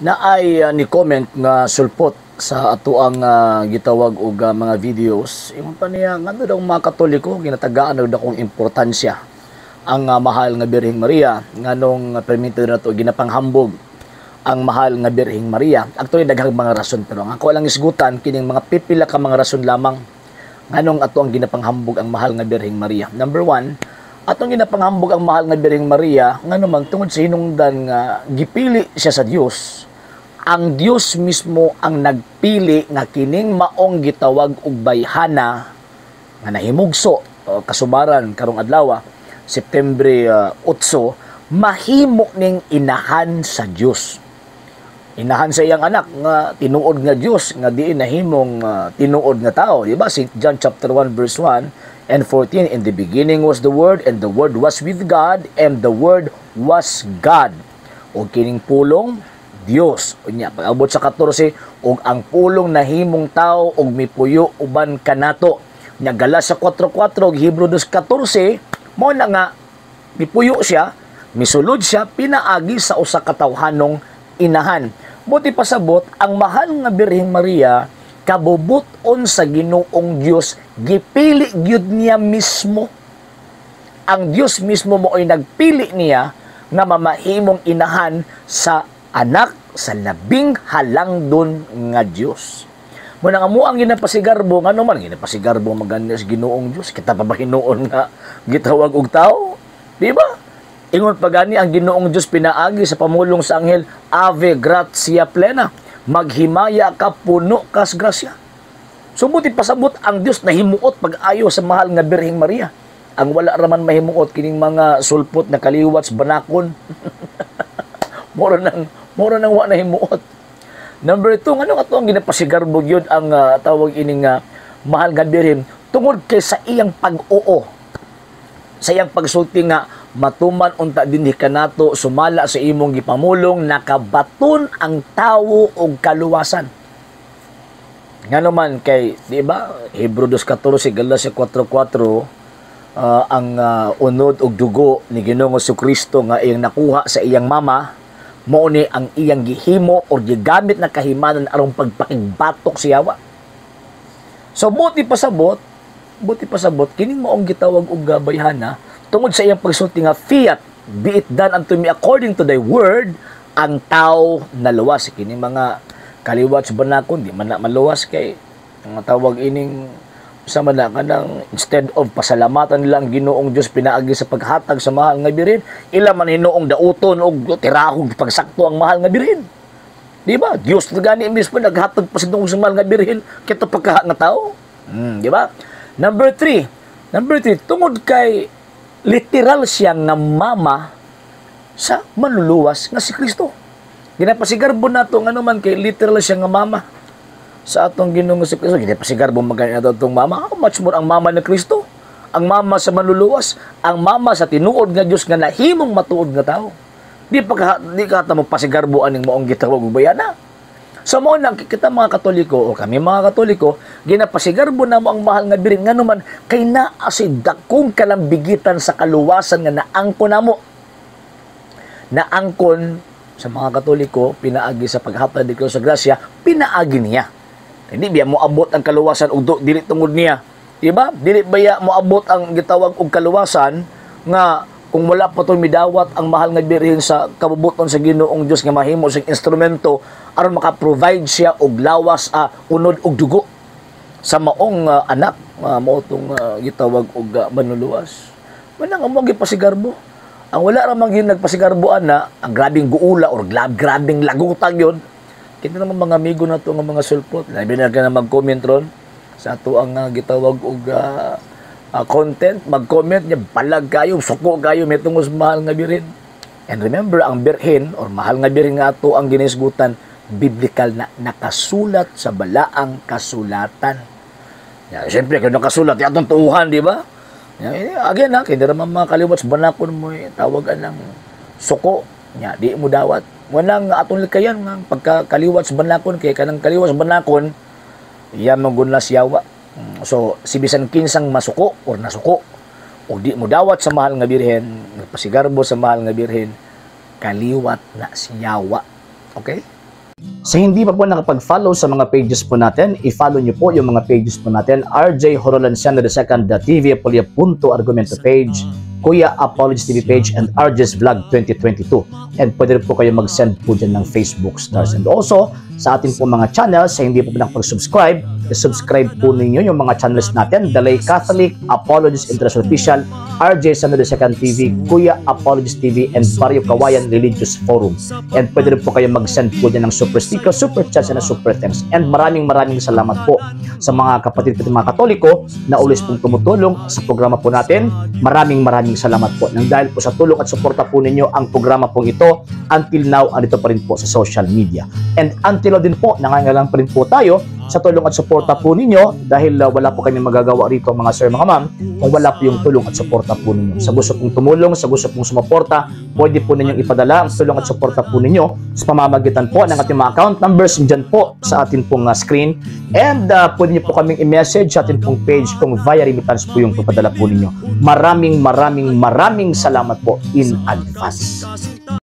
Na ay ni comment nga sulpot sa ato ang gitawag og mga videos imong pa niya ngadto daw mga Katoliko ginatagaan daw dakong importansya ang mahal nga Birheng Maria nganong permito na to ginapanghambog ang mahal nga Birheng Maria. Actually daghang mga rason pero ang ako lang isgutan kining mga pipila ka mga rason lamang nganong ato ang ginapanghambog ang mahal nga Birheng Maria. Number one, atong ginapanghambog ang mahal nga Birheng Maria ngano man tungod sa hinungdan nga gipili siya sa Dios. Ang Dios mismo ang nagpili nga kining maong gitawag og bayhana nga nahimugso kasubaran karong adlaw September 8 mahimo ning inahan sa Dios. Inahan sa iyang anak nga tinuod nga Dios nga diin nahimong tinuod nga tao, di ba? St. John chapter 1 verse 1 and 14, in the beginning was the Word, and the Word was with God, and the Word was God. O kining pulong Dios. Unya pag-abot sa 14, og ang pulong nahimong tao og mipuyo uban kanato. Nya Galas sa 4:4 ug Hebreo 2:14, mo na nga mipuyo siya, misulod siya pinaagi sa usa ka tawhanong inahan. Buti pasabot ang mahal nga Birheng Maria kabubuton sa Ginoong Dios, gipili gyud niya mismo. Ang Dios mismo mo ay nagpili niya nga mamahimong inahan sa anak sa labing halangdon nga Dios. Muna nga mo ang ginapasigarbo, nga naman ginapasigarbo maganis Ginoong Dios, kita pa ba hinuon nga gitawag og tao? Di ba? Ingon pa gani ang Ginoong Dios pinaagi sa pamulong sa anghel, Ave gratia plena, maghimaya ka puno kas grasya. Sumuti pasabot ang Dios nahimuot pag-ayo sa mahal nga Birheng Maria. Ang wala raman mahimuot kining mga sulpot na kaliwat sa banakon. Moro nang wa na himuot. Number 2, ano ato ang ginapasigarbo gyud ang tawag ining mahal nga Birhen tungod kay sa iyang pag-oo. Sa iyang pagsulti nga matuman unta dinhi kanato sumala sa imong gipamulong nakabaton ang tawo og kaluwasan. Ngano man kay di ba Hebreo 2:14, Galacia 4:4 ang unod og dugo ni Ginoong Jesucristo nga iyang nakuha sa iyang mama mao ni ang iyang gihimo o gigamit na kahimanan aron pagpakigbatok sa Yawa. So buti pasabot kining maong gitawag og bayhana tungod sa iyang pagsulti nga fiat be it done unto me according to thy word, ang tao naluwas. Kining mga kaliwat sa banakon di man na maluwas kay ang tawag ining sama na kanang instead of pasalamatan nila ang Ginoong Dios pinaagi sa paghatag sa mahal nga Birhen, ila man hinuong dauton og tirahog pagsakto ang mahal nga Birhen. Di ba? Dios na gani mismo naghatag pa sa mahal nga Birhen kita pagkaha nga tao. Di ba? Number 3, tungod kay literal siya nga mama sa manluluwas nga si Kristo. Ginapasigarbo nato ngano man kay literal siya nga mama sa atong Ginoong si Kristo. Ginapasigarbo magani nato atong mama. How much more ang mama ni Kristo? Ang mama sa manluluwas, ang mama sa tinuod nga Dios nga nahimong matuod nga tao. Di ka ta mo pasigarbo aning maong gitawag og bayana. So mo nang kita mga Katoliko o kami mga Katoliko, ginapasigarbo na mo ang mahal nga Birhen ngano man kay naa si dakong kalambigitan sa kaluwasan nga naangkon namo. Naangkon sa mga Katoliko pinaagi sa paghatag ni Kristo sa grasya, pinaagi niya. Hindi biya mo abot ang kaluwasan og dili tungod niya. Di ba? Dili baya mo abot ang gitawag og kaluwasan nga kung wala pa to midawat ang mahal nga Birhen sa kabubuton sa Ginoong Dios nga mahimo siyang instrumento aron maka-provide siya og lawas unod og dugo sa maong anak mao tong gitawag og manluluwas. Manang amo gipasigarbo. Ang wala ra man gyud nagpasigarboan na ang grabing guula or grabing lagutag yon. Kita naman mga amigo nato nga mga sulpot, labi na ka na mag-comment ron sa ato ang gitawag og content, mag-comment niya, palag kayo, suko kayo, may tungos mahal nga Birhen. And remember, ang Birhen, or mahal nga Birhen nga ito, ang ginisgutan, biblical na nakasulat sa balaang kasulatan. Siyempre, kung nakasulat, itong tuuhan, di ba? Again, kaya naman mga kaliwat sa banakon mo, tawagan ng suko. Di mo dawat. Walang atong likayan, pagkakaliwat sa banakon, kaya kanang kaliwat sa banakon, yan magunas Yawa. So, si bisan kinsang masuko or nasuko o di mo dawat sa mahal nga Birhen, nagpasigarbo sa mahal nga Birhen, kaliwat na si Yawa. Okay? Sa hindi pa po nakapag-follow sa mga pages po natin, i-follow nyo po yung mga pages po natin, RJ Horolanciano II TV Apolia Punto Argumento page, Kuya Apologies TV page, and RJ's Vlog 2022. And pwede rin po kayo mag-send po dyan ng Facebook stars. And also, sa ating po mga channels, sa hindi po nakapag-subscribe, i-subscribe po ninyo yung mga channels natin, Dalay Catholic, Apologies International Official, RJ Sano II TV, Kuya Apologies TV, and Barrio Kawayan Religious Forum. And pwede rin po kayo mag-send po dyan ng super sticker, super chats, and super thanks. And maraming salamat po sa mga kapatid at mga Katoliko na ulis pong tumutulong sa programa po natin. Maraming salamat po. Nang dahil po sa tulong at suporta po ninyo, ang programa po ito until now, andito pa rin po sa social media. And until now din po, nangangailangan pa rin po tayo sa tulong at suporta po ninyo dahil wala po kami magagawa rito mga sir, mga ma'am, kung wala po yung tulong at suporta po ninyo. Sa gusto pong tumulong, sa gusto pong sumuporta, pwede po ninyong ipadala ang tulong at suporta po ninyo sa pamamagitan po ng ating mga account numbers dyan po sa ating pong screen. And pwede nyo po kaming i-message sa ating pong page kung via remittance po yung papadala po ninyo. Maraming salamat po in advance.